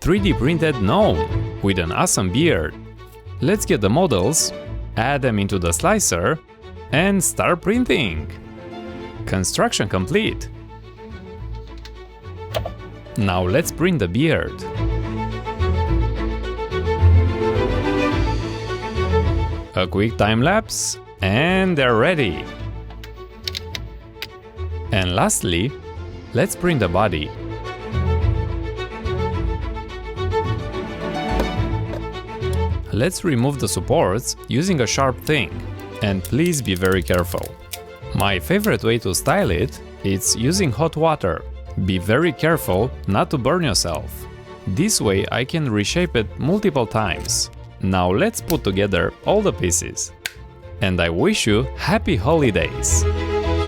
3D printed gnome with an awesome beard. Let's get the models, add them into the slicer, and start printing. Construction complete. Now let's print the beard. A quick time lapse, and they're ready. And lastly, let's print the body. Let's remove the supports using a sharp thing, and please be very careful. My favorite way to style it is using hot water. Be very careful not to burn yourself. This way I can reshape it multiple times. Now let's put together all the pieces. And I wish you happy holidays!